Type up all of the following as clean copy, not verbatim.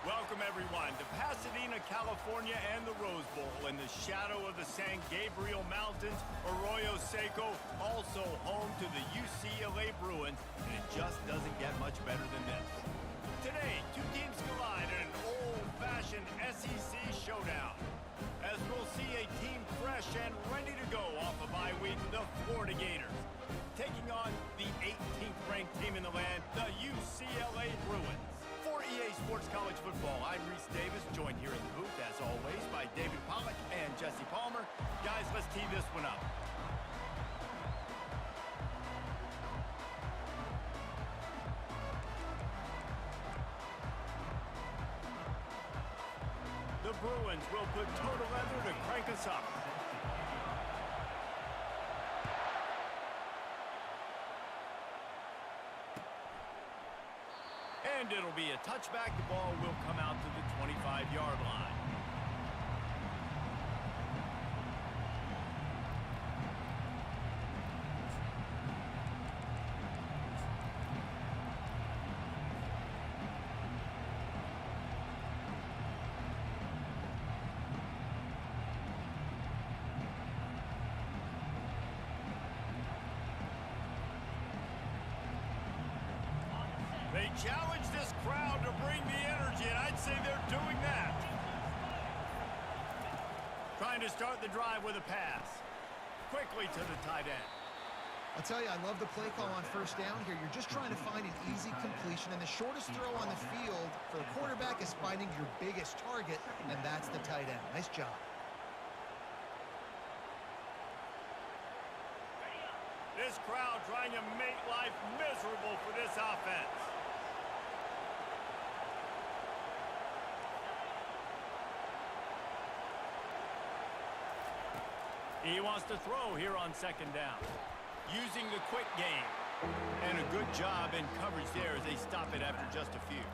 Welcome, everyone, to Pasadena, California and the Rose Bowl in the shadow of the San Gabriel Mountains, Arroyo Seco, also home to the UCLA Bruins, and it just doesn't get much better than this. Today, two teams collide in an old-fashioned SEC showdown, as we'll see a team fresh and ready to go off a bye week, the Florida Gators, taking on the 18th ranked team in the land, the UCLA Bruins. For EA Sports College Football, I'm Reese Davis, joined here in the booth, as always, by David Pollack and Jesse Palmer. Guys, let's tee this one up. The Bruins will put total leather to crank us up. And it'll be a touchback. The ball will come out to the 25-yard line. They challenge this crowd to bring the energy, and I'd say they're doing that. Trying to start the drive with a pass. Quickly to the tight end. I'll tell you, I love the play call on first down here. You're just trying to find an easy completion, and the shortest throw on the field for the quarterback is finding your biggest target, and that's the tight end. Nice job. This crowd trying to make life miserable for this offense. He wants to throw here on second down, using the quick game. And a good job in coverage there as they stop it after just a few.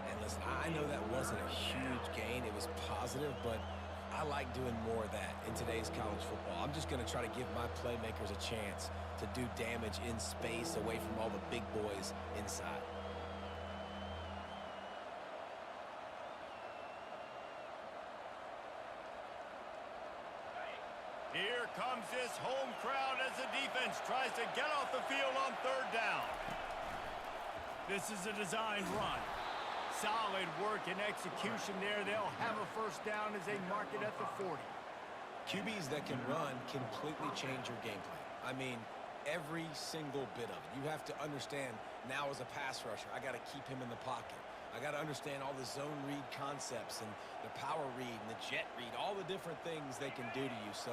And listen, I know that wasn't a huge gain. It was positive, but I like doing more of that in today's college football. I'm just going to try to give my playmakers a chance to do damage in space away from all the big boys inside. Here comes this home crowd as the defense tries to get off the field on third down. This is a designed run. Solid work and execution there. They'll have a first down as they mark it at the 40. QBs that can run completely change your game plan. I mean, every single bit of it. You have to understand now as a pass rusher, I got to keep him in the pocket. I got to understand all the zone read concepts and the power read and the jet read, all the different things they can do to you. So,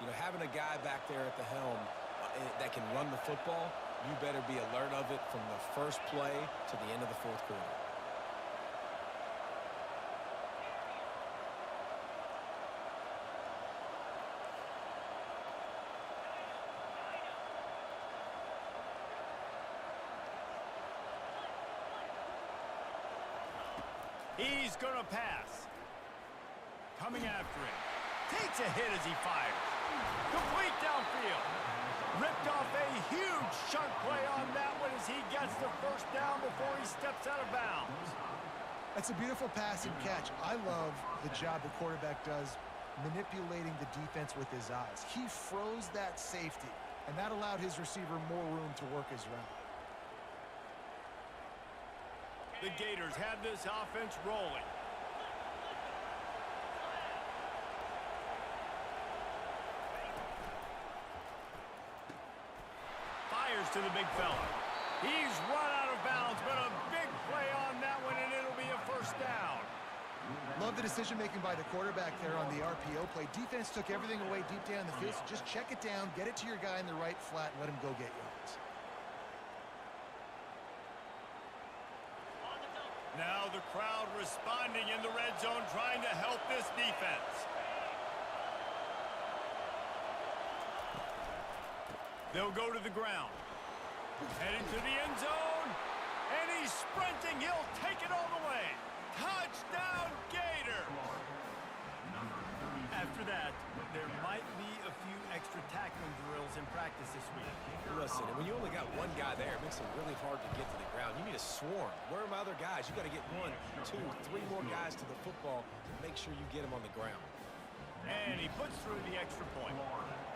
you know, having a guy back there at the helm that can run the football, you better be alert of it from the first play to the end of the fourth quarter. He's going to pass. Coming after him. Takes a hit as he fires. Complete downfield. Ripped off a huge chunk play on that one as he gets the first down before he steps out of bounds. That's a beautiful pass and catch. I love the job the quarterback does manipulating the defense with his eyes. He froze that safety, and that allowed his receiver more room to work his route. The Gators have this offense rolling. Fires to the big fella. He's run out of bounds, but a big play on that one, and it'll be a first down. Love the decision-making by the quarterback there on the RPO play. Defense took everything away deep down the field, so just check it down, get it to your guy in the right flat, and let him go get yards. Now the crowd responding in the red zone, trying to help this defense. They'll go to the ground. Heading to the end zone. And he's sprinting. He'll take it all the way. Touchdown, Gators! After that, there might be a few extra tackling drills in practice this week. Listen, when you only got one guy there, it makes it really hard to get to the ground. You need a swarm. Where are my other guys? You got to get 1, 2, 3 more guys to the football to make sure you get them on the ground. And he puts through the extra point.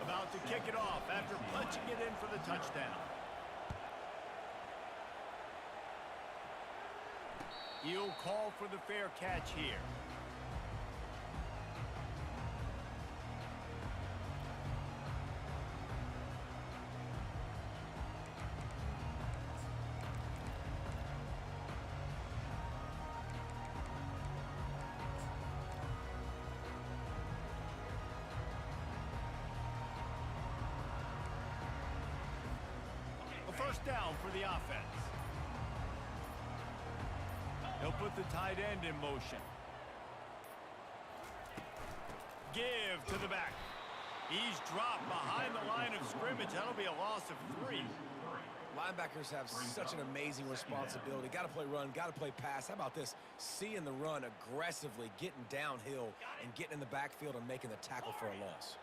About to kick it off after punching it in for the touchdown. He'll call for the fair catch here. A first down for the offense. He'll put the tight end in motion. Give to the back. He's dropped behind the line of scrimmage. That'll be a loss of 3. Linebackers have such an amazing responsibility. Got to play run, got to play pass. How about this? Seeing the run aggressively, getting downhill, and getting in the backfield and making the tackle for a loss.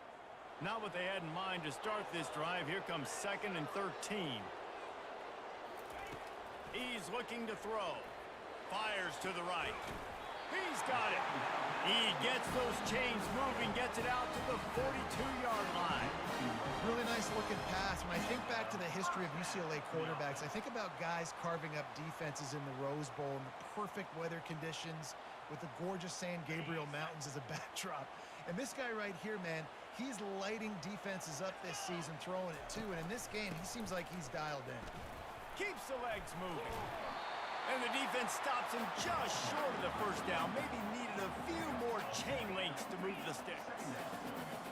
Not what they had in mind to start this drive. Here comes 2nd and 13. He's looking to throw. Fires to the right. He's got it. He gets those chains moving, gets it out to the 42-yard line. Really nice looking pass. When I think back to the history of UCLA quarterbacks, I think about guys carving up defenses in the Rose Bowl in the perfect weather conditions with the gorgeous San Gabriel Mountains as a backdrop. And this guy right here, man, he's lighting defenses up this season, throwing it too. And in this game, he seems like he's dialed in. Keeps the legs moving. And the defense stops him just short of the first down. Maybe needed a few more chain links to move the sticks.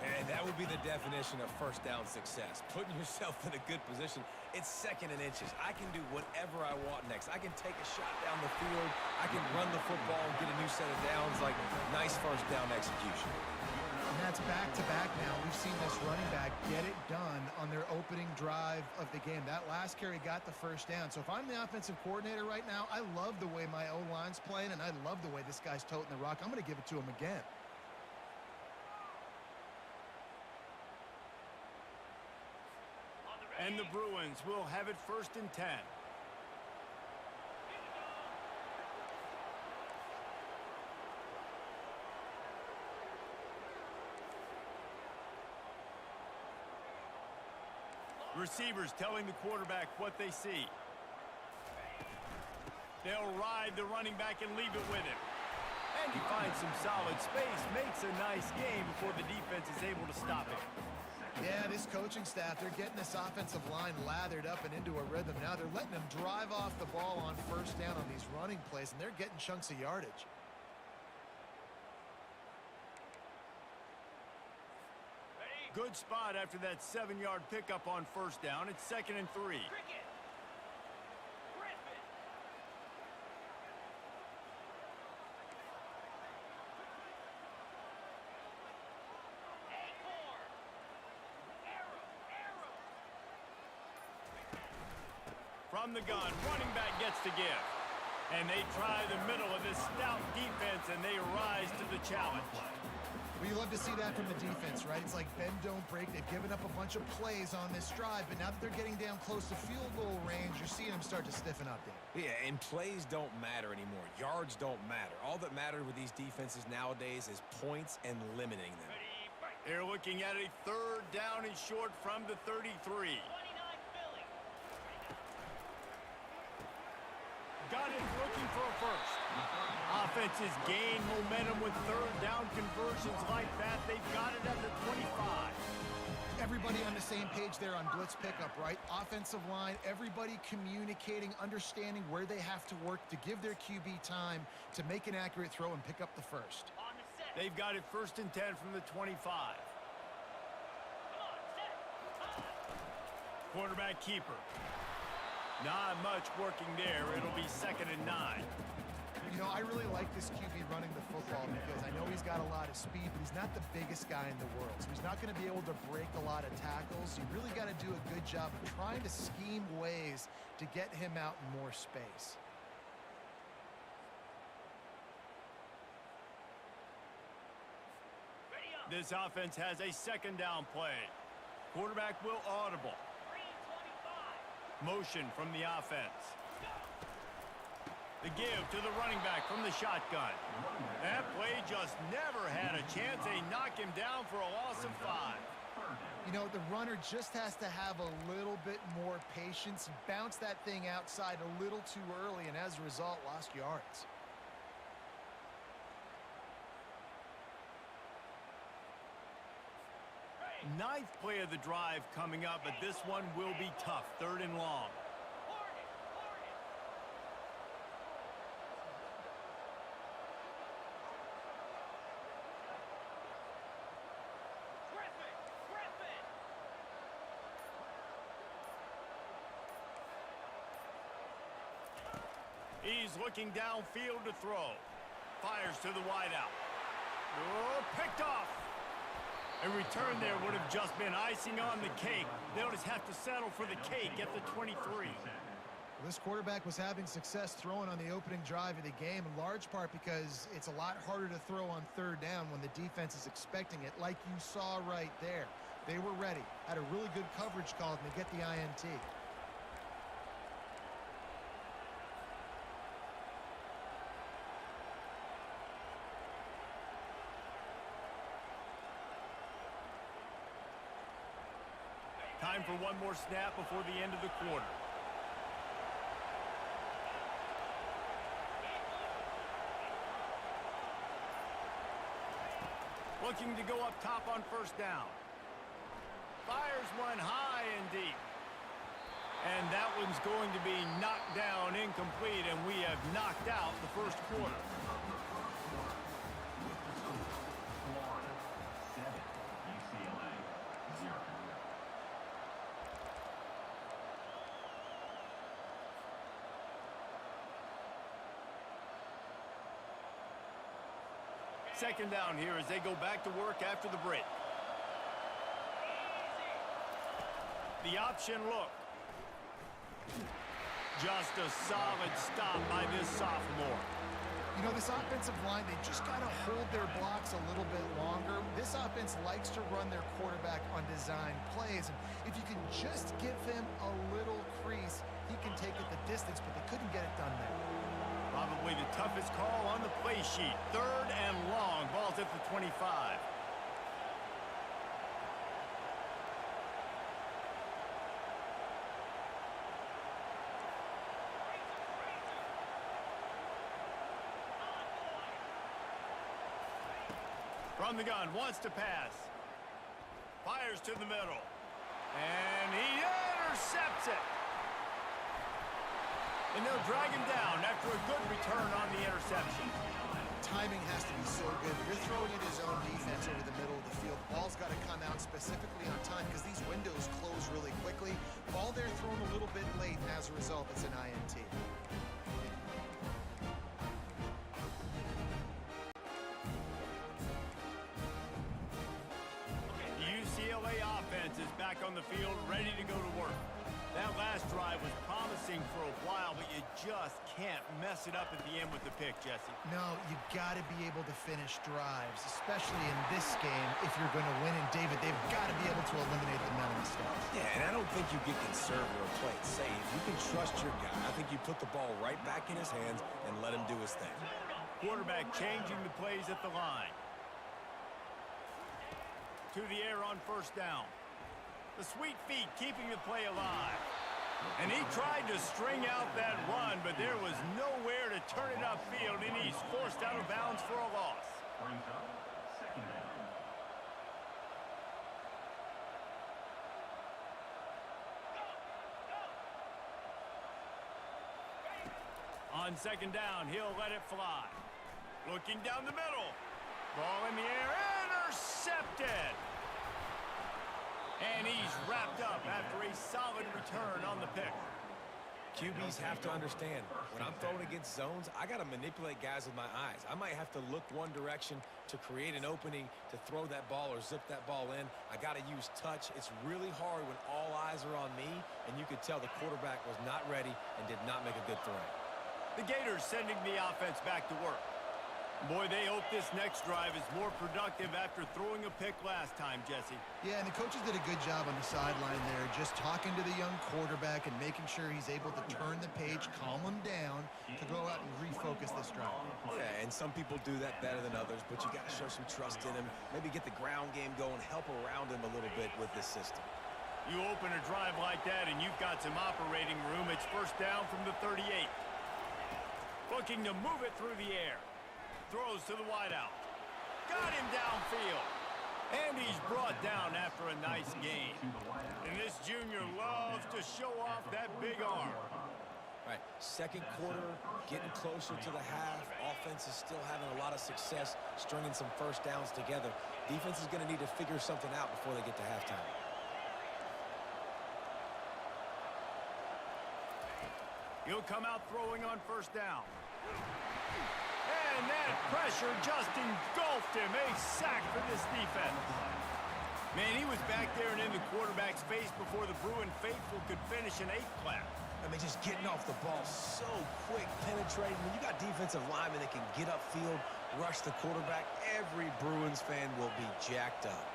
And that would be the definition of first down success. Putting yourself in a good position. It's 2nd and inches. I can do whatever I want next. I can take a shot down the field. I can run the football and get a new set of downs. Like, nice first down execution. And that's back-to-back now. We've seen this running back get it done on their opening drive of the game. That last carry got the first down. So if I'm the offensive coordinator right now, I love the way my O-line's playing, and I love the way this guy's toting the rock. I'm going to give it to him again. And the Bruins will have it 1st and 10. Receivers telling the quarterback what they see. They'll ride the running back and leave it with him. And he finds some solid space, makes a nice game before the defense is able to stop it. Yeah, this coaching staff, they're getting this offensive line lathered up and into a rhythm. Now they're letting them drive off the ball on first down on these running plays, and they're getting chunks of yardage. Good spot after that 7-yard pickup on first down. It's 2nd and 3. From the gun, running back gets to give. And they try the middle of this stout defense, and they rise to the challenge. Well, you love to see that from the defense, right? It's like bend, don't break. They've given up a bunch of plays on this drive, but now that they're getting down close to field goal range, you're seeing them start to stiffen up there. Yeah, and plays don't matter anymore. Yards don't matter. All that matters with these defenses nowadays is points and limiting them. They're looking at a 3rd down and short from the 33. Got it, looking for a first. Offenses gain momentum with third down conversions like that. They've got it at the 25. Everybody on the same page there on blitz pickup, right? Offensive line, everybody communicating, understanding where they have to work to give their QB time to make an accurate throw and pick up the first. They've got it 1st and 10 from the 25. Quarterback keeper. Not much working there. It'll be 2nd and 9. You know, I really like this QB running the football because I know he's got a lot of speed, but he's not the biggest guy in the world. So he's not going to be able to break a lot of tackles. You really got to do a good job of trying to scheme ways to get him out in more space. This offense has a 2nd down play. Quarterback will audible. Motion from the offense. The give to the running back from the shotgun. That play just never had a chance. They knock him down for a loss of 5. You know, the runner just has to have a little bit more patience. He bounced that thing outside a little too early, and as a result, lost yards. Ninth play of the drive coming up, but this one will be tough. 3rd and long. He's looking downfield to throw. Fires to the wideout. Oh, picked off. A return there would have just been icing on the cake. They'll just have to settle for the cake at the 23. This quarterback was having success throwing on the opening drive of the game, in large part because it's a lot harder to throw on 3rd down when the defense is expecting it, like you saw right there. They were ready, had a really good coverage call, and they get the INT. Time for one more snap before the end of the quarter. Looking to go up top on 1st down. Fires one high and deep. And that one's going to be knocked down incomplete, and we have knocked out the 1st quarter. Second down here as they go back to work after the break. The option look. Just a solid stop by this sophomore. You know, this offensive line, they just got to hold their blocks a little bit longer. This offense likes to run their quarterback on design plays. And if you can just give him a little crease, he can take it the distance, but they couldn't get it done there. Probably the toughest call on the play sheet. 3rd and long. Ball's at the 25. From the gun, wants to pass. Fires to the middle. And he intercepts it. And they'll drag him down after a good return on the interception. Timing has to be so good. You're throwing in his own defense over the middle of the field. The ball's got to come out specifically on time because these windows close really quickly. Ball there thrown a little bit late, and as a result, it's an INT. The UCLA offense is back on the field, ready to go to work. That last drive was promising for a while, but you just can't mess it up at the end with the pick, Jesse. No, you got to be able to finish drives, especially in this game if you're going to win. And, David, they've got to be able to eliminate the mental mistakes. Yeah, and I don't think you get conservative or play it safe. You can trust your guy. I think you put the ball right back in his hands and let him do his thing. Quarterback changing the plays at the line. To the air on 1st down. The sweet feet keeping the play alive. And he tried to string out that run, but there was nowhere to turn it upfield, and he's forced out of bounds for a loss. On second down, he'll let it fly. Looking down the middle. Ball in the air, intercepted. And he's wrapped up after a solid return on the pick. QBs have to understand, when I'm throwing against zones, I got to manipulate guys with my eyes. I might have to look one direction to create an opening to throw that ball or zip that ball in. I got to use touch. It's really hard when all eyes are on me, and you could tell the quarterback was not ready and did not make a good throw. The Gators sending the offense back to work. Boy, they hope this next drive is more productive after throwing a pick last time, Jesse. Yeah, and the coaches did a good job on the sideline there, just talking to the young quarterback and making sure he's able to turn the page, calm him down to go out and refocus this drive. Yeah, and some people do that better than others, but you got to show some trust in him, maybe get the ground game going, help around him a little bit with this system. You open a drive like that and you've got some operating room. It's first down from the 38. Looking to move it through the air. Throws to the wideout. Got him downfield. And he's brought down after a nice gain. And this junior loves to show off that big arm. All right, second quarter, getting closer to the half. Offense is still having a lot of success stringing some first downs together. Defense is going to need to figure something out before they get to halftime. He'll come out throwing on first down. And that pressure just engulfed him. A sack for this defense. Man, he was back there and in the quarterback's face before the Bruin faithful could finish an 8th clap. I mean, just getting off the ball so quick, penetrating. When you got defensive linemen that can get upfield, rush the quarterback, every Bruins fan will be jacked up.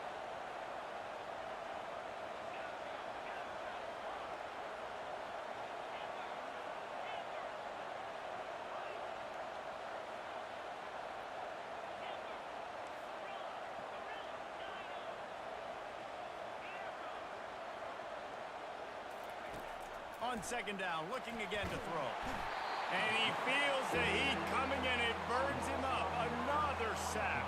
On second down, looking again to throw. And he feels the heat coming and it burns him up. Another sack.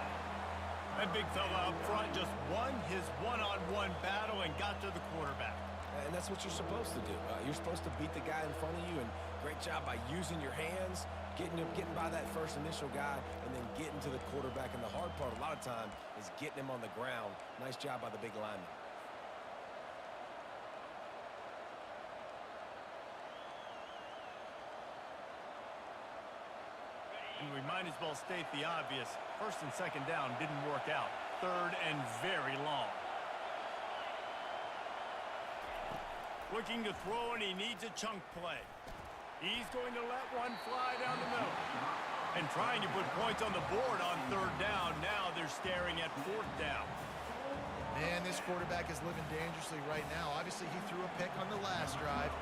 That big fella up front just won his one-on-one battle and got to the quarterback. And that's what you're supposed to do. You're supposed to beat the guy in front of you, and great job by using your hands, getting by that first initial guy, and then getting to the quarterback. And the hard part a lot of time is getting him on the ground. Nice job by the big lineman. And we might as well state the obvious. First and second down didn't work out. Third and very long. Looking to throw, and he needs a chunk play. He's going to let one fly down the middle. And trying to put points on the board on third down. Now they're staring at fourth down. Man, this quarterback is living dangerously right now. Obviously, he threw a pick on the last drive.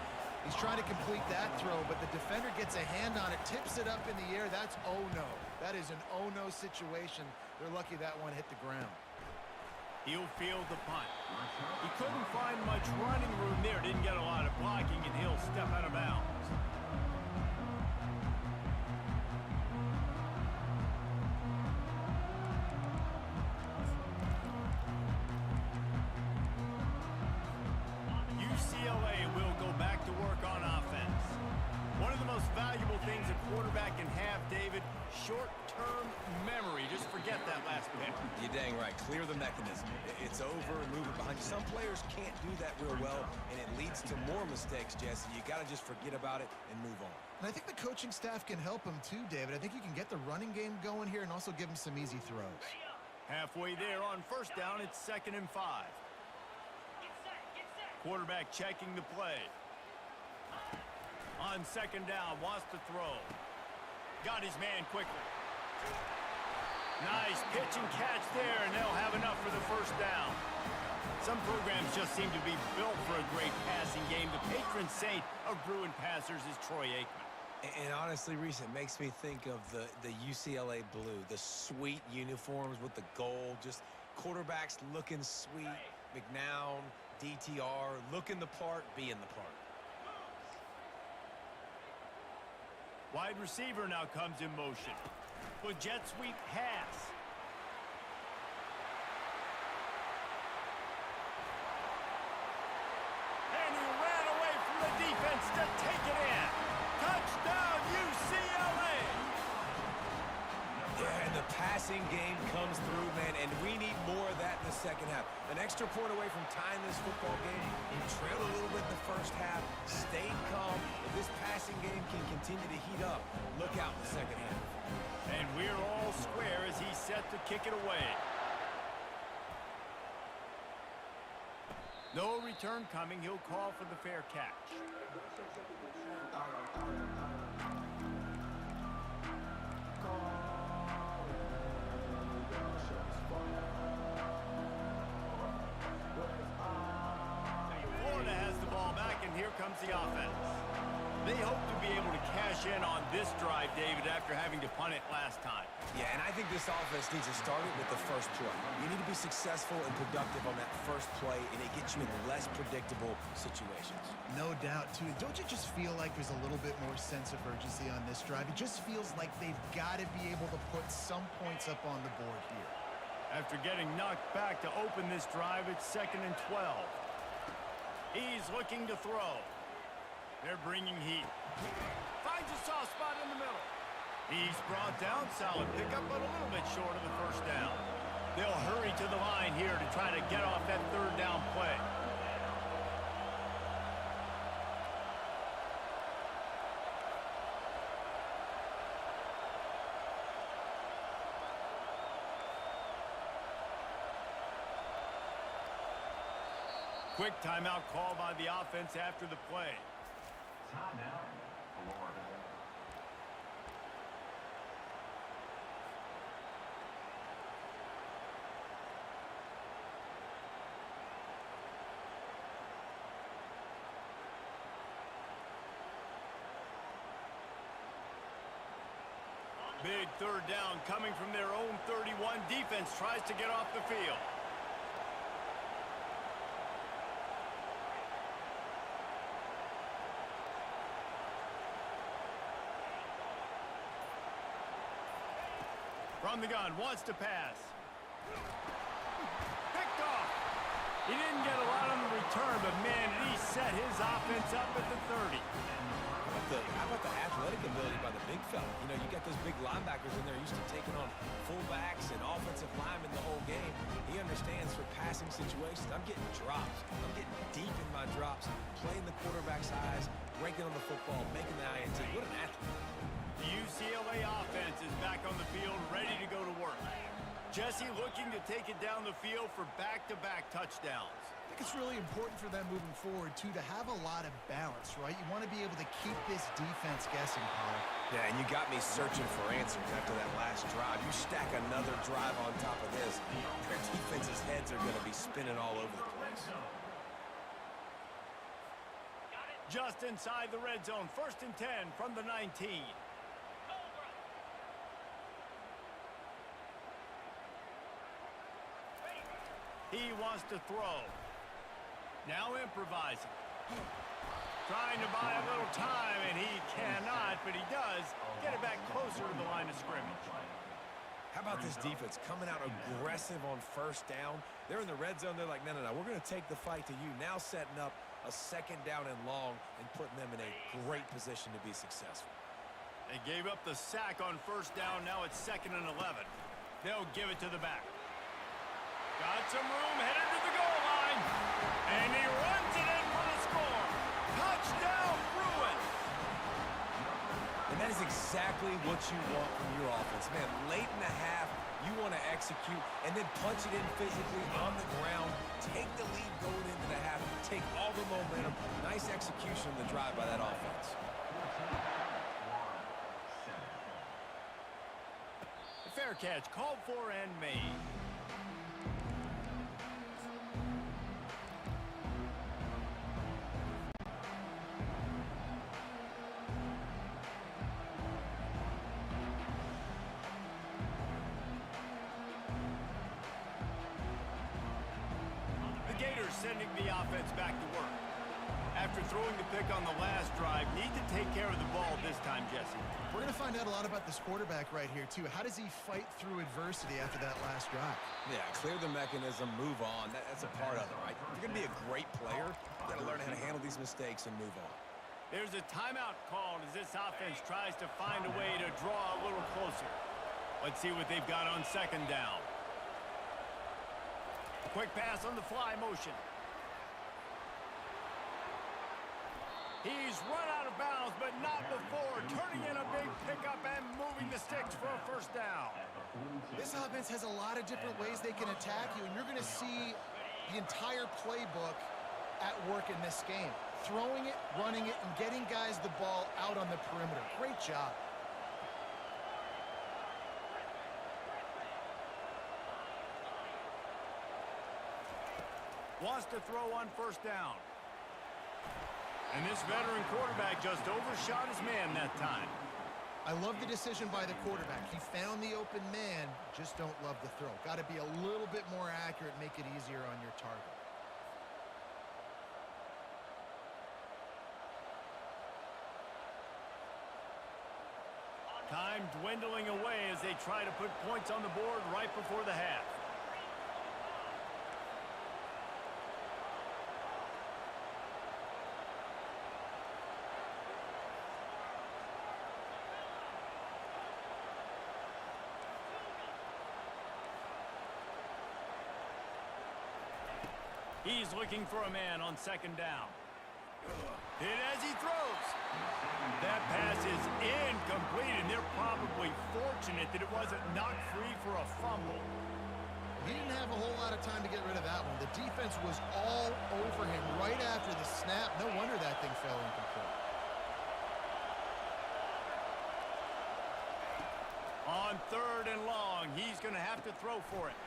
He's trying to complete that throw, but the defender gets a hand on it, tips it up in the air. That's oh-no. That is an oh-no situation. They're lucky that one hit the ground. He'll field the punt. He couldn't find much running room there. Didn't get a lot of blocking, and he'll step out of bounds. UCLA will go back to work on offense. One of the most valuable things a quarterback can have, David, short-term memory. Just forget that last pick. You're dang right. Clear the mechanism. It's over and move it behind you. Some players can't do that real well, and it leads to more mistakes, Jesse. You got to just forget about it and move on. And I think the coaching staff can help him too, David. I think you can get the running game going here and also give him some easy throws. Halfway there on first down, it's 2nd and 5. Quarterback checking the play. On second down, wants to throw. Got his man quickly. Nice pitch and catch there, and they'll have enough for the first down. Some programs just seem to be built for a great passing game. The patron saint of Bruin passers is Troy Aikman. And honestly, Reese, it makes me think of the UCLA blue, the sweet uniforms with the gold, just quarterbacks looking sweet, McNown, DTR, looking the part, being the part. Wide receiver now comes in motion. A jet sweep pass. And he ran away from the defense to take it in. Touchdown, UCLA! Yeah, and the passing game comes through, man, and we need more of that in the second half. An extra point away from tying this football game. You trailed a little bit in the first half, stayed calm. If this passing game can continue to heat up, look out in the second half. And we're all square as he's set to kick it away. No return coming. He'll call for the fair catch. Florida has the ball back, and here comes the offense. They hope to be able to cash in on this drive, David, after having to punt it last time. Yeah, and I think this offense needs to start it with the first play. You need to be successful and productive on that first play, and it gets you in less predictable situations. No doubt, too. Don't you just feel like there's a little bit more sense of urgency on this drive? It just feels like they've got to be able to put some points up on the board here. After getting knocked back to open this drive, it's 2nd and 12. He's looking to throw. They're bringing heat. Finds a soft spot in the middle. He's brought down. Solid pickup, but a little bit short of the first down. They'll hurry to the line here to try to get off that 3rd down play. Quick timeout call by the offense after the play. Timeout, Florida. Big 3rd down coming from their own 31. Defense tries to get off the field. From the gun, wants to pass. Picked off. He didn't get a lot on the return, but man, did he set his offense up at the 30. How about the athletic ability by the big fella? You know, you got those big linebackers in there used to taking on fullbacks and offensive linemen the whole game. He understands for passing situations. I'm getting drops. I'm getting deep in my drops, playing the quarterback's eyes, breaking on the football, making the INT. What an athlete. The UCLA offense is back on the field, ready to go to work. Jesse looking to take it down the field for back-to-back touchdowns. I think it's really important for them moving forward, too, to have a lot of balance, right? You want to be able to keep this defense guessing, Paul. Yeah, and you got me searching for answers after that last drive. You stack another drive on top of this, their defense's heads are going to be spinning all over the place. Just inside the red zone, 1st and 10 from the 19. He wants to throw. Now improvising. Trying to buy a little time, and he cannot, but he does get it back closer to the line of scrimmage. How about this defense coming out aggressive on 1st down? They're in the red zone. They're like, no, we're going to take the fight to you. Now setting up a 2nd down and long and putting them in a great position to be successful. They gave up the sack on 1st down. Now it's 2nd and 11. They'll give it to the back. Got some room, headed to the goal line. And he runs it in for the score. Touchdown, Bruins. And that is exactly what you want from your offense. Man, late in the half, you want to execute and then punch it in physically on the ground. Take the lead going into the half. Take all the momentum. Nice execution of the drive by that offense. The fair catch called for and made. Sending the offense back to work. After throwing the pick on the last drive, need to take care of the ball this time, Jesse. We're going to find out a lot about this quarterback right here, too. How does he fight through adversity after that last drive? Yeah, clear the mechanism, move on. That's a part of it, right? If you're going to be a great player, you got to learn how to handle these mistakes and move on. There's a timeout called as this offense tries to find a way to draw a little closer. Let's see what they've got on second down. Quick pass on the fly motion. He's run out of bounds, but not before turning in a big pickup and moving the sticks for a first down. This offense has a lot of different ways they can attack you, and you're going to see the entire playbook at work in this game. Throwing it, running it, and getting guys the ball out on the perimeter. Great job. Wants to throw on first down. And this veteran quarterback just overshot his man that time. I love the decision by the quarterback. He found the open man, just don't love the throw. Got to be a little bit more accurate, make it easier on your target. Time dwindling away as they try to put points on the board right before the half. He's looking for a man on second down. Hit as he throws. That pass is incomplete, and they're probably fortunate that it wasn't knocked free for a fumble. He didn't have a whole lot of time to get rid of that one. The defense was all over him right after the snap. No wonder that thing fell incomplete. On third and long, he's going to have to throw for it.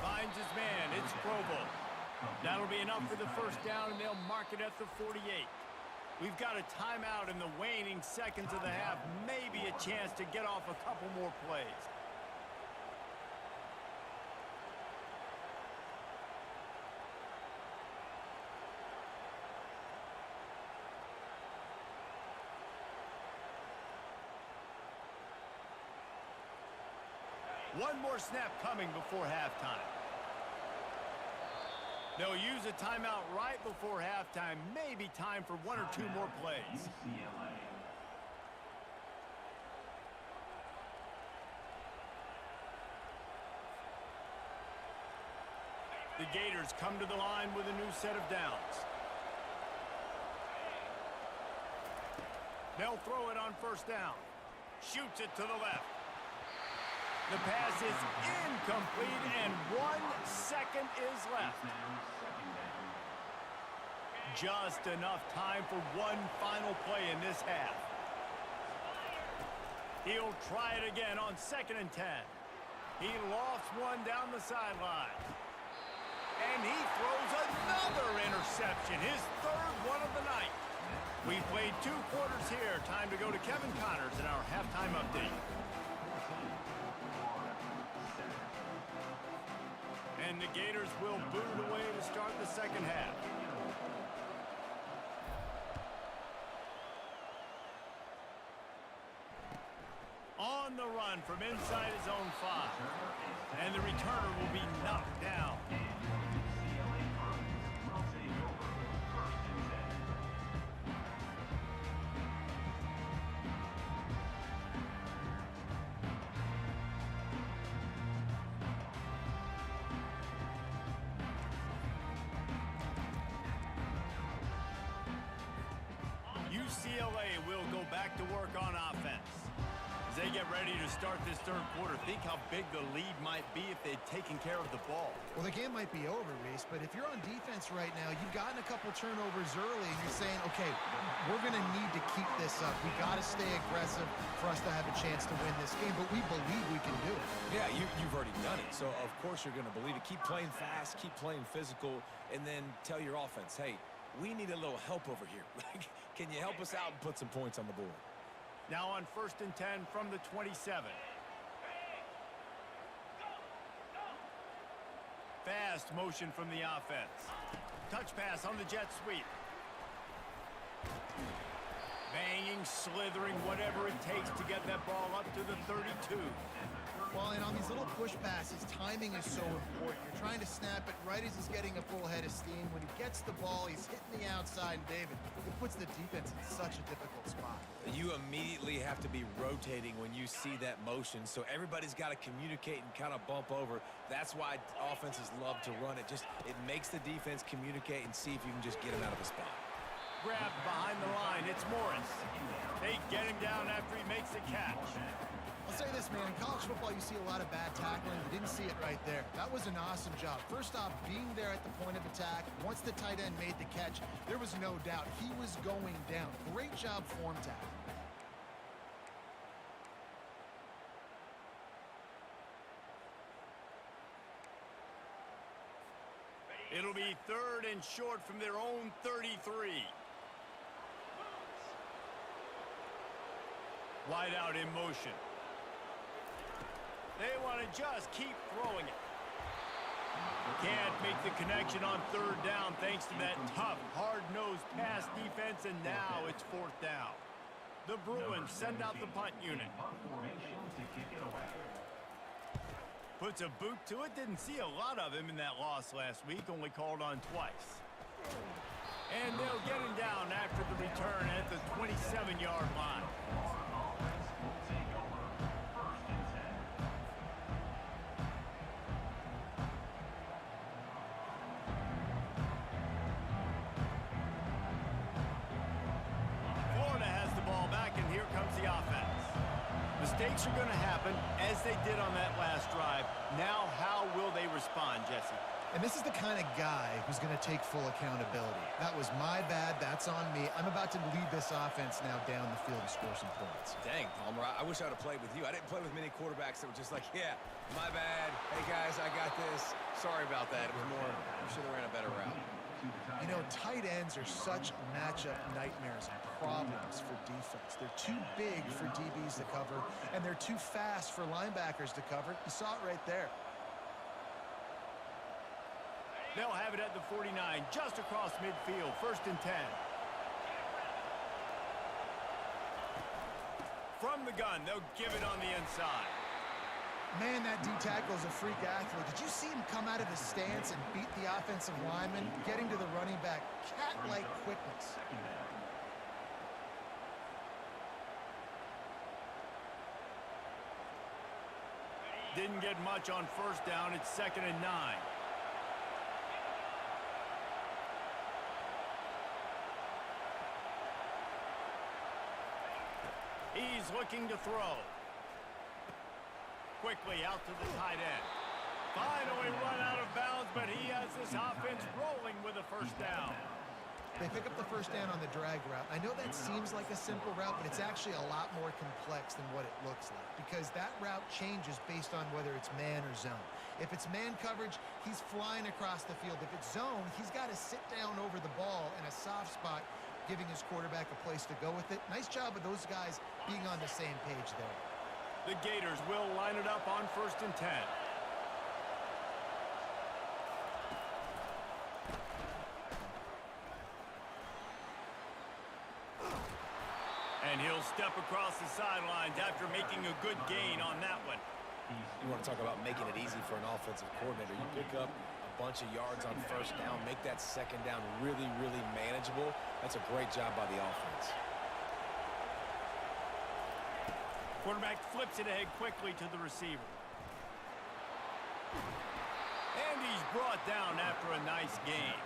Finds his man. It's Provo. That'll be enough for the first down, and they'll mark it at the 48. We've got a timeout in the waning seconds of the half. Maybe a chance to get off a couple more plays. One more snap coming before halftime. They'll use a timeout right before halftime. Maybe time for one or two more plays. The Gators come to the line with a new set of downs. They'll throw it on first down. Shoots it to the left. The pass is incomplete, and 1 second is left. Just enough time for one final play in this half. He'll try it again on 2nd and 10. He lofts one down the sideline. And he throws another interception, his third one of the night. We've played 2 quarters here. Time to go to Kevin Connors in our halftime update. And the Gators will boot it away to start the second half. On the run from inside his own 5. And the returner will be knocked down. UCLA will go back to work on offense. As they get ready to start this third quarter, think how big the lead might be if they'd taken care of the ball. Well, the game might be over, Reese, but if you're on defense right now, you've gotten a couple turnovers early, and you're saying, okay, we're going to need to keep this up. We got to stay aggressive for us to have a chance to win this game, but we believe we can do it. Yeah, you've already done it, so of course you're going to believe it. Keep playing fast, keep playing physical, and then tell your offense, hey, we need a little help over here. Can you help us out and put some points on the board? Now on 1st and 10 from the 27. Fast motion from the offense. Touch pass on the jet sweep. slithering, whatever it takes to get that ball up to the 32. Well, and on these little push passes, timing is so important. You're trying to snap it right as he's getting a full head of steam. When he gets the ball, he's hitting the outside, and David, it puts the defense in such a difficult spot. You immediately have to be rotating when you see that motion, so everybody's got to communicate and kind of bump over. That's why offenses love to run it. It makes the defense communicate and see if you can just get him out of the spot. Grabbed behind the line, it's Morris. They get him down after he makes the catch. I'll say this, man, in college football, you see a lot of bad tackling. You didn't see it right there. That was an awesome job. First off, being there at the point of attack. Once the tight end made the catch, there was no doubt he was going down. Great job form tackle. It'll be 3rd and short from their own 33. Wide out in motion. They want to just keep throwing it. Can't make the connection on 3rd down thanks to that tough, hard-nosed pass defense, and now it's 4th down. The Bruins send out the punt unit. Puts a boot to it. Didn't see a lot of him in that loss last week. Only called on twice. And they'll get him down after the return at the 27-yard line. Florida has the ball back, and here comes the offense. Mistakes are going to happen, as they did on that last drive. Now, how will they respond, Jesse? And this is the kind of guy who's going to take full accountability. That was my bad. That's on me. I'm about to lead this offense now down the field and score some points. Dang, Palmer, I wish I would have played with you. I didn't play with many quarterbacks that were just like, yeah, my bad. Hey, guys, I got this. Sorry about that. It was more, we should have ran a better route. You know, tight ends are such matchup nightmares and problems for defense. They're too big for DBs to cover, and they're too fast for linebackers to cover. You saw it right there. They'll have it at the 49, just across midfield, 1st and 10. From the gun, they'll give it on the inside. Man, that D-tackle is a freak athlete. Did you see him come out of his stance and beat the offensive lineman, getting to the running back? Cat-like quickness. Didn't get much on 1st down. It's 2nd and 9. He's looking to throw. Quickly out to the tight end. Finally run out of bounds, but he has this offense rolling with a 1st down. They pick up the 1st down on the drag route. I know that seems like a simple route, but it's actually a lot more complex than what it looks like, because that route changes based on whether it's man or zone. If it's man coverage, he's flying across the field. If it's zone, he's got to sit down over the ball in a soft spot, giving his quarterback a place to go with it. Nice job of those guys being on the same page there. The Gators will line it up on 1st and 10. And he'll step across the sidelines after making a good gain on that one. You want to talk about making it easy for an offensive coordinator. You pick up a bunch of yards on 1st down, make that 2nd down really, really manageable. That's a great job by the offense. Quarterback flips it ahead quickly to the receiver. And he's brought down after a nice gain.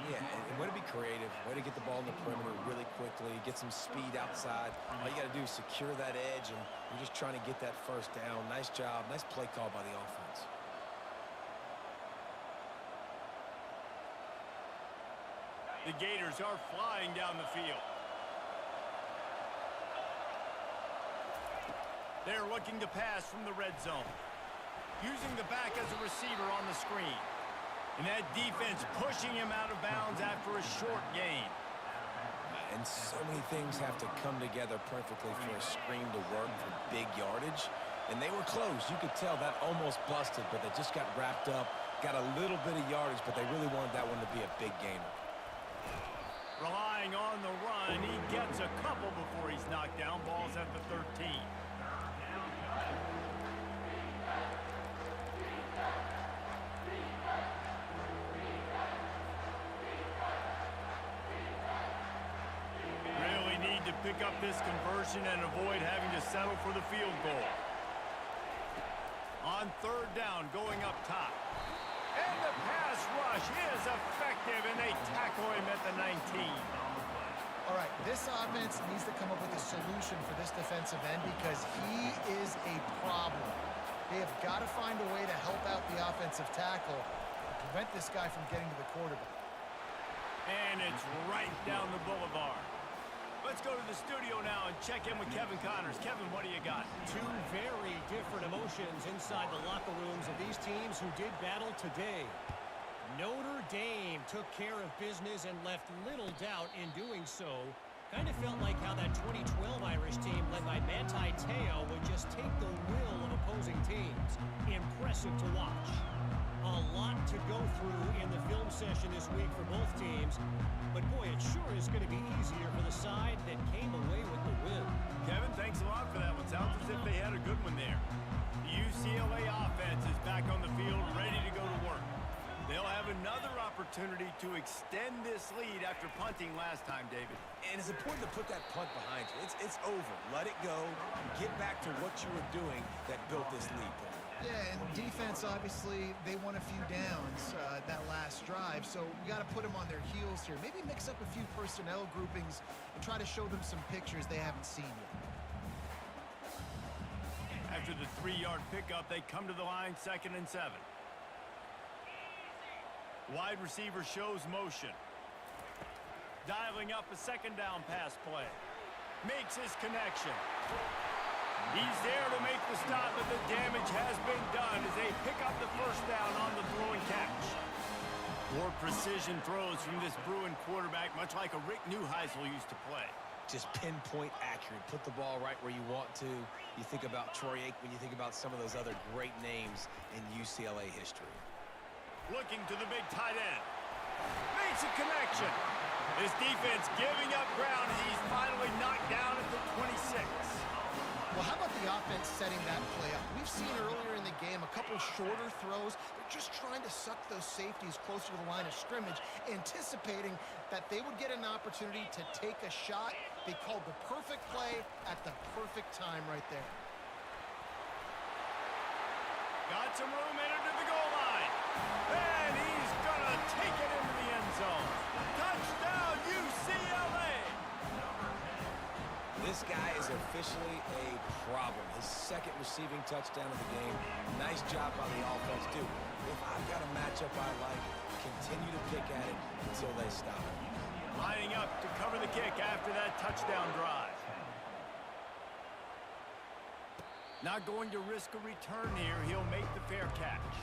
Yeah, and way to be creative, way to get the ball in the perimeter really quickly, get some speed outside. All you got to do is secure that edge, and you're just trying to get that 1st down. Nice job, nice play call by the offense. The Gators are flying down the field. They're looking to pass from the red zone. Using the back as a receiver on the screen. And that defense pushing him out of bounds after a short gain. And so many things have to come together perfectly for a screen to work for big yardage. And they were close. You could tell that almost busted, but they just got wrapped up, got a little bit of yardage, but they really wanted that one to be a big gainer. Relying on the run, he gets a couple before he's knocked down. Ball's at the 13. Really need to pick up this conversion and avoid having to settle for the field goal. On third down, going up top. And the pass rush is effective, and they tackle him at the 19. All right, this offense needs to come up with a solution for this defensive end because he is a problem. They have got to find a way to help out the offensive tackle to prevent this guy from getting to the quarterback. And it's right down the boulevard. Let's go to the studio now and check in with Kevin Connors. Kevin, what do you got? Two very different emotions inside the locker rooms of these teams who did battle today. Notre Dame took care of business and left little doubt in doing so. Kind of felt like how that 2012 Irish team led by Manti Te'o would just take the will of opposing teams. Impressive to watch. A lot to go through in the film session this week for both teams. But boy, it sure is going to be easier for the side that came away with the win. Kevin, thanks a lot for that one. Sounds as if they had a good one there. The UCLA offense is back on the field, ready to go to work. They'll have another opportunity to extend this lead after punting last time, David. And it's important to put that punt behind you. It's over. Let it go. Get back to what you were doing that built this lead. Yeah, and defense, obviously, they won a few downs that last drive, so we got to put them on their heels here. Maybe mix up a few personnel groupings and try to show them some pictures they haven't seen yet. After the 3-yard pickup, they come to the line, 2nd and 7. Wide receiver shows motion. Dialing up a 2nd down pass play. Makes his connection. He's there to make the stop, but the damage has been done as they pick up the 1st down on the throw and catch. More precision throws from this Bruin quarterback, much like a Rick Neuheisel used to play. Just pinpoint accurate. Put the ball right where you want to. You think about Troy Aikman, you think about some of those other great names in UCLA history. Looking to the big tight end. Makes a connection. His defense giving up ground as he's finally knocked down at the 26. Well, how about the offense setting that play up? We've seen earlier in the game a couple shorter throws. They're just trying to suck those safeties closer to the line of scrimmage, anticipating that they would get an opportunity to take a shot. They called the perfect play at the perfect time right there. Got some room in under the goal line. And he's going to take it into the end zone. Touchdown, UCLA! This guy is officially a problem. His 2nd receiving touchdown of the game. Nice job by the offense, too. If I've got a matchup I like, continue to pick at it until they stop it. Lining up to cover the kick after that touchdown drive. Not going to risk a return here. He'll make the fair catch.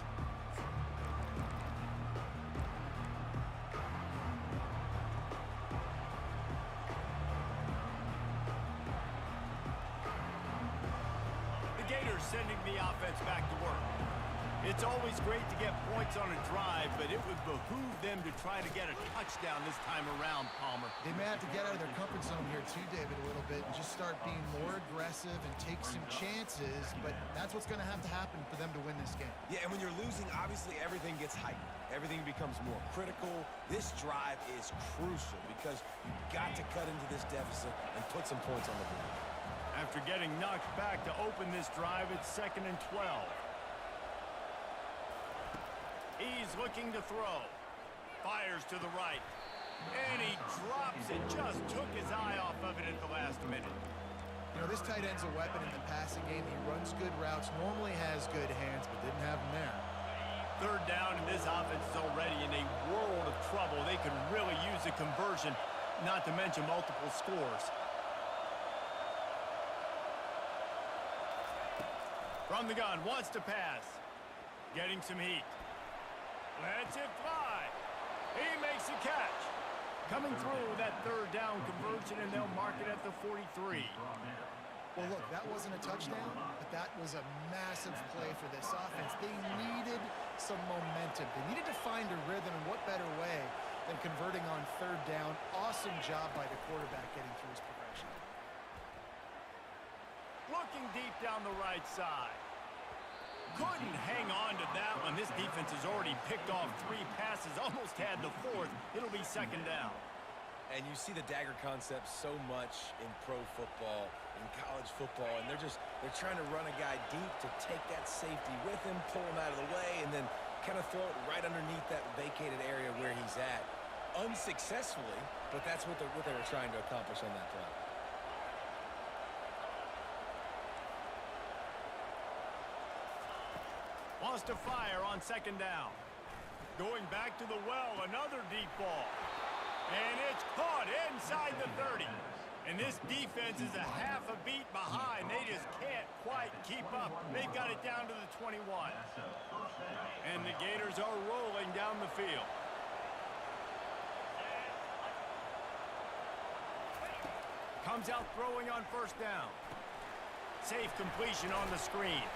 Gators sending the offense back to work. It's always great to get points on a drive, but it would behoove them to try to get a touchdown this time around, Palmer. They may have to get out of their comfort zone here too, David, a little bit and just start being more aggressive and take some chances, but that's what's going to have to happen for them to win this game. Yeah, and when you're losing, obviously everything gets heightened. Everything becomes more critical. This drive is crucial because you've got to cut into this deficit and put some points on the board. After getting knocked back to open this drive, it's 2nd and 12. He's looking to throw. Fires to the right. And he drops it. Just took his eye off of it at the last minute. You know, this tight end's a weapon in the passing game. He runs good routes, normally has good hands, but didn't have them there. 3rd down, and this offense is already in a world of trouble. They could really use a conversion, not to mention multiple scores. From the gun, wants to pass. Getting some heat. Lets it fly. He makes a catch. Coming through that 3rd down conversion, and they'll mark it at the 43. Well, look, that wasn't a touchdown, but that was a massive play for this offense. They needed some momentum. They needed to find a rhythm, and what better way than converting on 3rd down. Awesome job by the quarterback getting through his down the right side. Couldn't hang on to that one. This defense has already picked off 3 passes, almost had the 4th. It'll be second down. And you see the dagger concept so much in pro football, in college football, and they're trying to run a guy deep to take that safety with him, pull him out of the way, and then kind of throw it right underneath that vacated area where he's at. Unsuccessfully, but that's what they were trying to accomplish on that play. Wants to fire on second down. Going back to the well, another deep ball. And it's caught inside the 30. And this defense is a half a beat behind. They just can't quite keep up. They've got it down to the 21. And the Gators are rolling down the field. Comes out throwing on first down. Safe completion on the screen.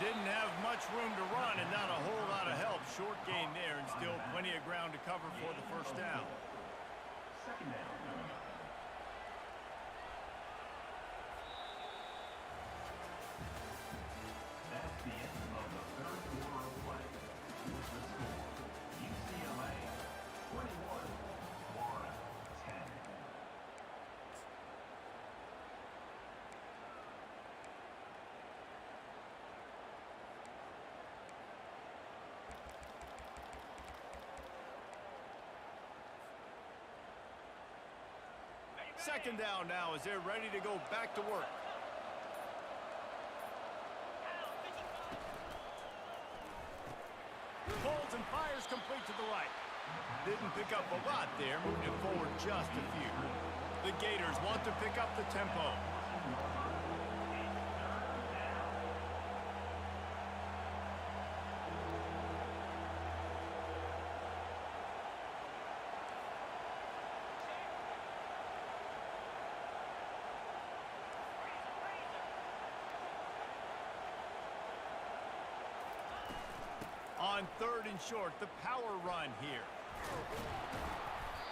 Didn't have much room to run and not a whole lot of help. Short gain there and still plenty of ground to cover for the first down. Second down. That's the end of the third quarter of play. Here's the score. UCLA 21, Florida 10. Second down now as they're ready to go back to work. Pulls and fires complete to the right. Didn't pick up a lot there, moved it forward just a few. The Gators want to pick up the tempo. On third and short, the power run here.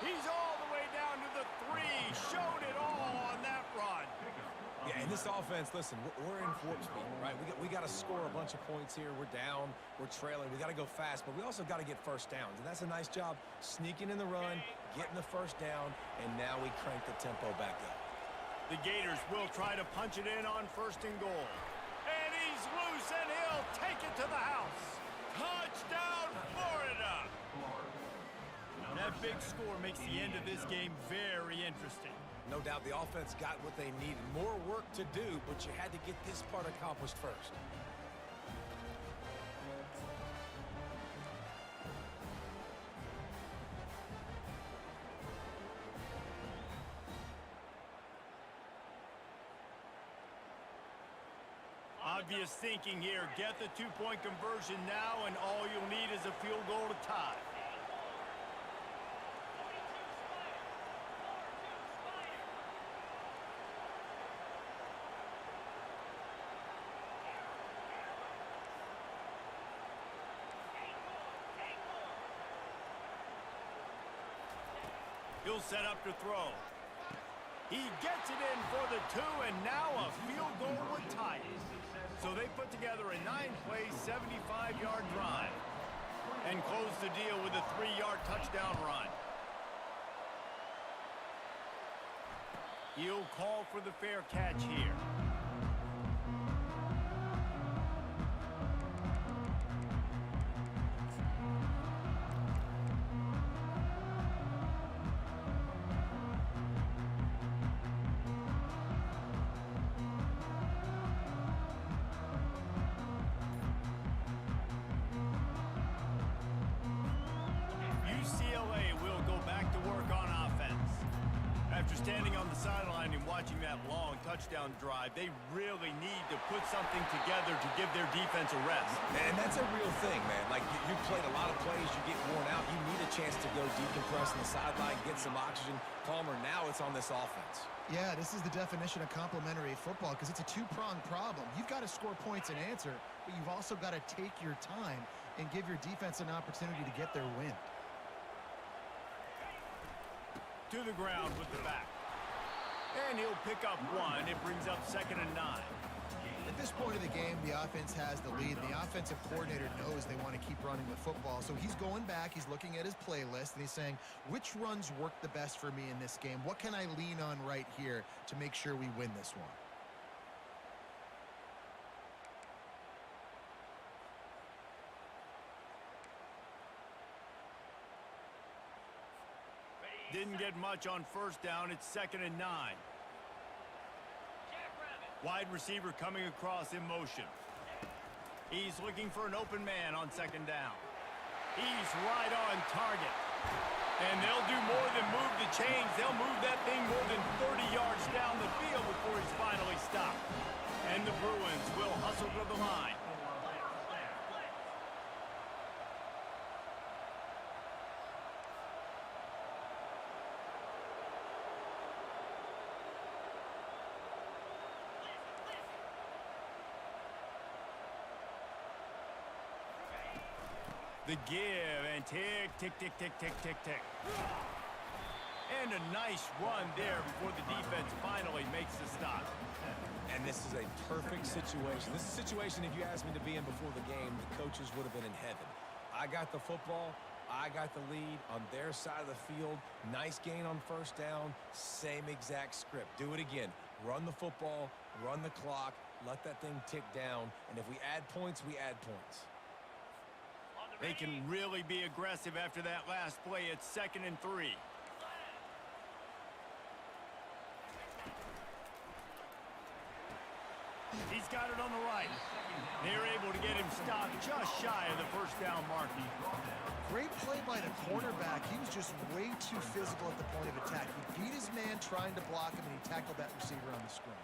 He's all the way down to the 3. Showed it all on that run. Yeah, in this offense, listen, we're in warp speed, right? We got to score a bunch of points here. We're down. We're trailing. We got to go fast, but we also got to get first downs. And that's a nice job sneaking in the run, getting the first down, and now we crank the tempo back up. The Gators will try to punch it in on first and goal. And he's loose, and he'll take it to the house. Touchdown, Florida! That big score makes the end of this game very interesting. No doubt the offense got what they needed. More work to do, but you had to get this part accomplished first. Obvious thinking here. Get the 2-point conversion now, and all you'll need is a field goal to tie. He'll set up to throw. He gets it in for the 2, and now a field goal would tie it. So they put together a 9-play, 75-yard drive and close the deal with a 3-yard touchdown run. He'll call for the fair catch here. UCLA will go back to work on offense. After standing on the sideline and watching that long touchdown drive, they really need to put something together to give their defense a rest. And that's a real thing, man. Like, you played a lot of plays, you get worn out, you need a chance to go decompress on the sideline, get some oxygen. Palmer, now it's on this offense. Yeah, this is the definition of complementary football because it's a two-pronged problem. You've got to score points and answer, but you've also got to take your time and give your defense an opportunity to get their win. To the ground with the back. And he'll pick up 1. It brings up 2nd and 9. Gain of this point of the game, the offense has the lead. The offensive coordinator knows they want to keep running the football. So he's going back, he's looking at his playlist, and he's saying, which runs work the best for me in this game? What can I lean on right here to make sure we win this one? Didn't get much on first down. It's 2nd and 9. Wide receiver coming across in motion. He's looking for an open man on 2nd down. He's right on target. And they'll do more than move the chains. They'll move that thing more than 30 yards down the field before he's finally stopped. And the Bruins will hustle to the line. The give, and tick, tick, tick, tick, tick, tick, tick. And a nice run there before the defense finally makes the stop. And this is a perfect situation. This is a situation, if you asked me to be in before the game, the coaches would have been in heaven. I got the football. I got the lead on their side of the field. Nice gain on first down. Same exact script. Do it again. Run the football, run the clock, let that thing tick down. And if we add points, we add points. They can really be aggressive after that last play. It's 2nd and 3. He's got it on the right. They're able to get him stopped just shy of the first down mark. Great play by the cornerback. He was just way too physical at the point of attack. He beat his man trying to block him, and he tackled that receiver on the screen.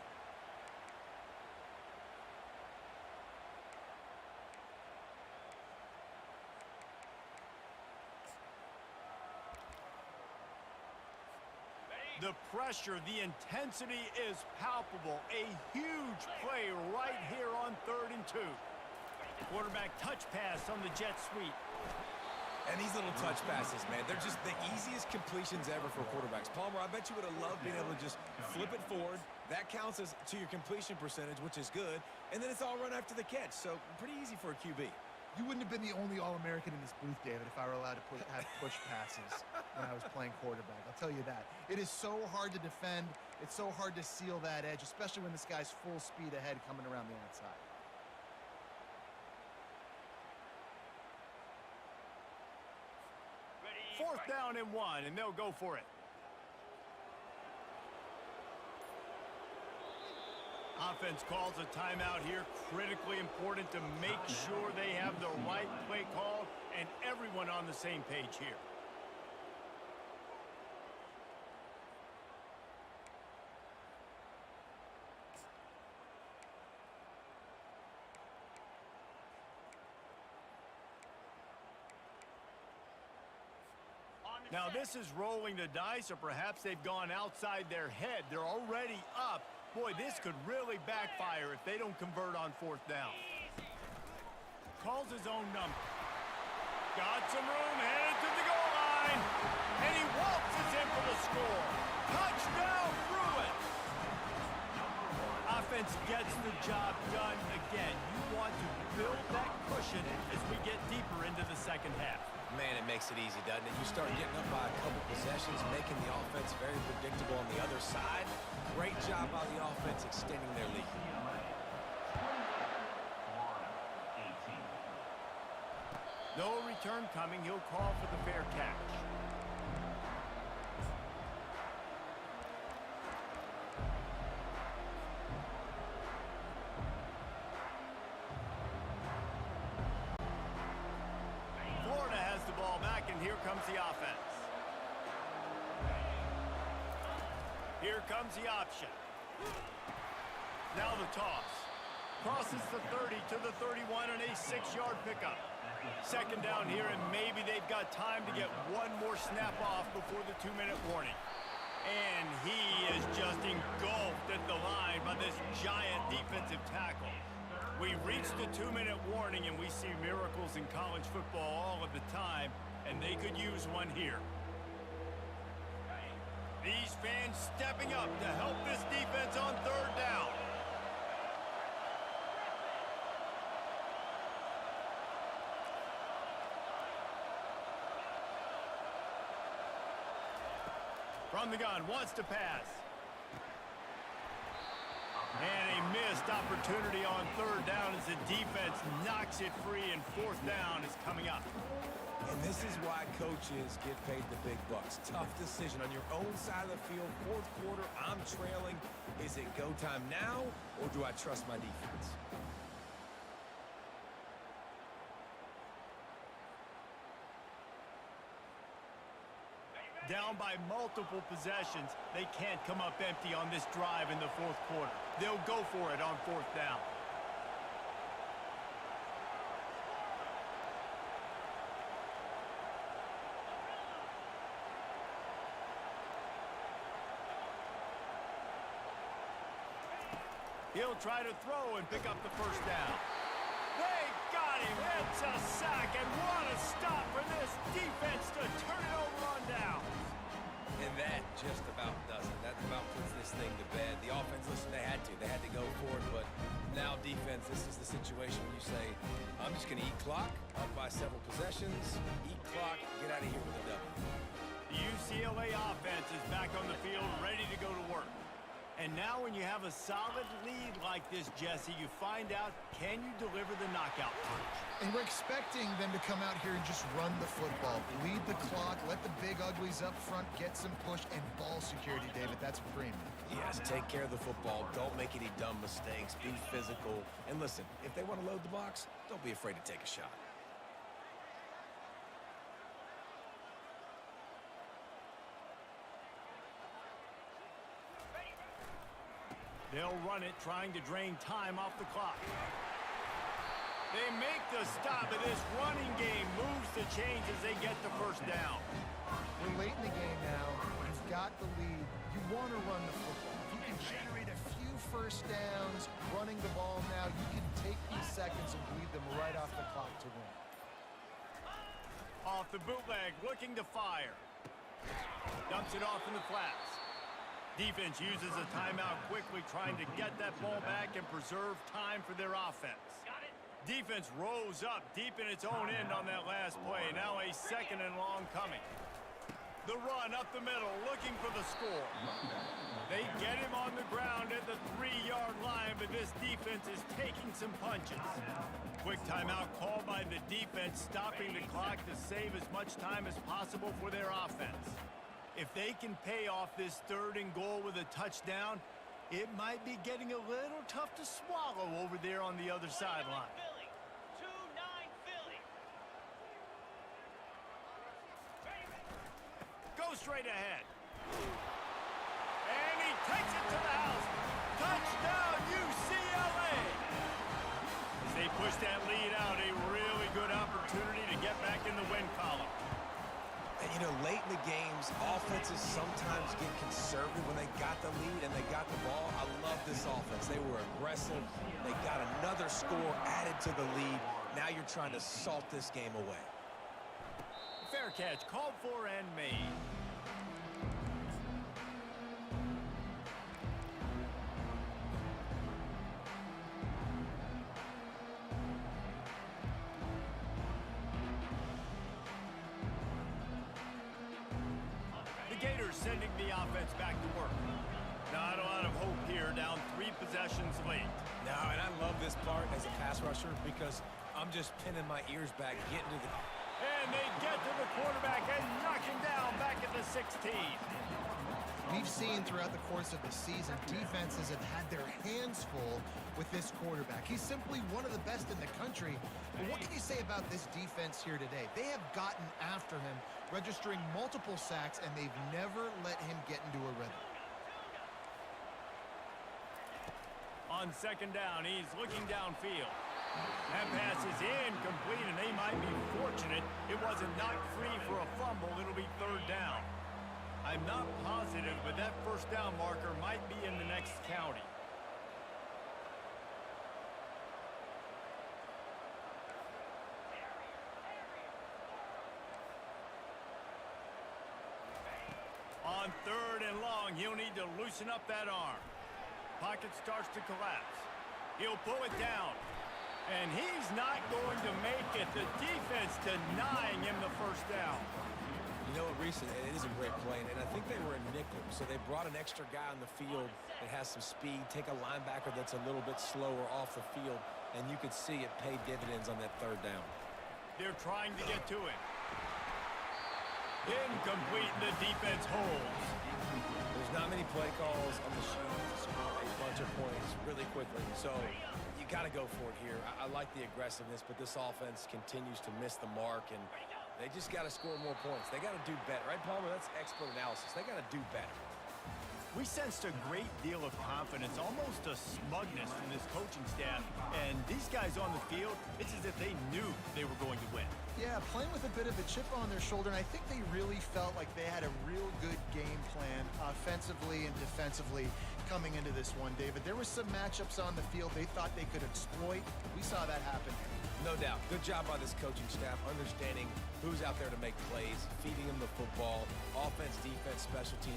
The pressure, the intensity is palpable. A huge play right here on 3rd and 2. Quarterback touch pass on the jet sweep. And these little touch passes, man, they're just the easiest completions ever for quarterbacks. Palmer, I bet you would have loved being able to just flip it forward. That counts as to your completion percentage, which is good. And then it's all run after the catch. So pretty easy for a QB. You wouldn't have been the only All-American in this booth, David, if I were allowed to have push passes when I was playing quarterback. I'll tell you that. It is so hard to defend. It's so hard to seal that edge, especially when this guy's full speed ahead coming around the outside. Fourth down and 1, and they'll go for it. Offense calls a timeout here. Critically important to make sure they have the right play call and everyone on the same page here. Now this is rolling the dice, or perhaps they've gone outside their head. They're already up. Boy, this could really backfire if they don't convert on 4th down. Calls his own number. Got some room, headed to the goal line. And he waltzes in for the score. Touchdown, Bruins! Offense gets the job done again. You want to build that cushion as we get deeper into the second half. Man, it makes it easy, doesn't it? You start getting up by a couple possessions, making the offense very predictable on the other side. Great job by the offense extending their lead. No return coming. He'll call for the fair catch. Florida has the ball back, and here comes the offense. Here comes the option. Now the toss. Crosses the 30 to the 31 and a 6-yard pickup. 2nd down here, and maybe they've got time to get one more snap off before the 2-minute warning. And he is just engulfed at the line by this giant defensive tackle. We reached the 2-minute warning, and we see miracles in college football all of the time, and they could use one here. These fans stepping up to help this defense on 3rd down. From the gun, wants to pass. And a missed opportunity on third down as the defense knocks it free, and fourth down is coming up. And this is why coaches get paid the big bucks. Tough decision on your own side of the field. Fourth quarter, I'm trailing. Is it go time now, or do I trust my defense? Down by multiple possessions, they can't come up empty on this drive in the fourth quarter. They'll go for it on fourth down. He'll try to throw and pick up the first down. They got him. It's a sack, and what a stop for this defense to turn it over on downs. And that just about does it. That about puts this thing to bed. The offense, listen, they had to go for it, but now defense, this is the situation where you say, I'm just going to eat clock, up by several possessions, eat clock, get out of here with a W. The UCLA offense is back on the field, ready to go to work. And now when you have a solid lead like this, Jesse, you find out, can you deliver the knockout punch? And we're expecting them to come out here and just run the football, bleed the clock, let the big uglies up front get some push and ball security, David. That's premium. Yes, take care of the football. Don't make any dumb mistakes. Be physical. And listen, if they want to load the box, don't be afraid to take a shot. They'll run it, trying to drain time off the clock. They make the stop, and this running game moves the chains as they get the first down. We're late in the game now. You've got the lead. You want to run the football. If you can generate a few first downs running the ball now, you can take these seconds and bleed them right off the clock to win. Off the bootleg, looking to fire. Dumps it off in the flats. Defense uses a timeout quickly, trying to get that ball back and preserve time for their offense. Defense rose up deep in its own end on that last play. Now a second and long coming. The run up the middle, looking for the score. They get him on the ground at the 3-yard line, but this defense is taking some punches. Quick timeout called by the defense, stopping the clock to save as much time as possible for their offense. If they can pay off this third and goal with a touchdown, it might be getting a little tough to swallow over there on the other sideline. Go straight ahead. And he takes it to the house. Touchdown, UCLA! As they push that lead out, a really good opportunity to get back in the win column. And, you know, late in the games, offenses sometimes get conservative when they got the lead and they got the ball. I love this offense. They were aggressive. They got another score added to the lead. Now you're trying to salt this game away. Fair catch, called for and made. Gators sending the offense back to work. Not a lot of hope here, down 3 possessions late. No, and I love this part as a pass rusher because I'm just pinning my ears back, getting to the... And they get to the quarterback and knock him down back at the 16. We've seen throughout the course of the season, defenses have had their hands full with this quarterback. He's simply one of the best in the country. But what can you say about this defense here today? They have gotten after him, registering multiple sacks, and they've never let him get into a rhythm. On second down, he's looking downfield. That pass is incomplete, and they might be fortunate it wasn't knocked free for a fumble. It'll be third down. I'm not positive, but that first down marker might be in the next county. On third and long, he'll need to loosen up that arm. Pocket starts to collapse. He'll pull it down. And he's not going to make it. The defense denying him the first down. You know what, Reese, it is a great play, and I think they were a nickel, so they brought an extra guy on the field that has some speed, take a linebacker that's a little bit slower off the field, and you could see it pay dividends on that third down. They're trying to get to it. Incomplete, the defense holds. There's not many play calls on the sheet to score a bunch of points really quickly, so you got to go for it here. I like the aggressiveness, but this offense continues to miss the mark, and they just got to score more points. They got to do better, right, Palmer? That's expert analysis. They got to do better. We sensed a great deal of confidence, almost a smugness from this coaching staff. And these guys on the field, it's as if they knew they were going to win. Yeah, playing with a bit of a chip on their shoulder, and I think they really felt like they had a real good game plan offensively and defensively coming into this one, David. There were some matchups on the field they thought they could exploit. We saw that happen. No doubt. Good job by this coaching staff, understanding who's out there to make plays, feeding them the football, offense, defense, special teams.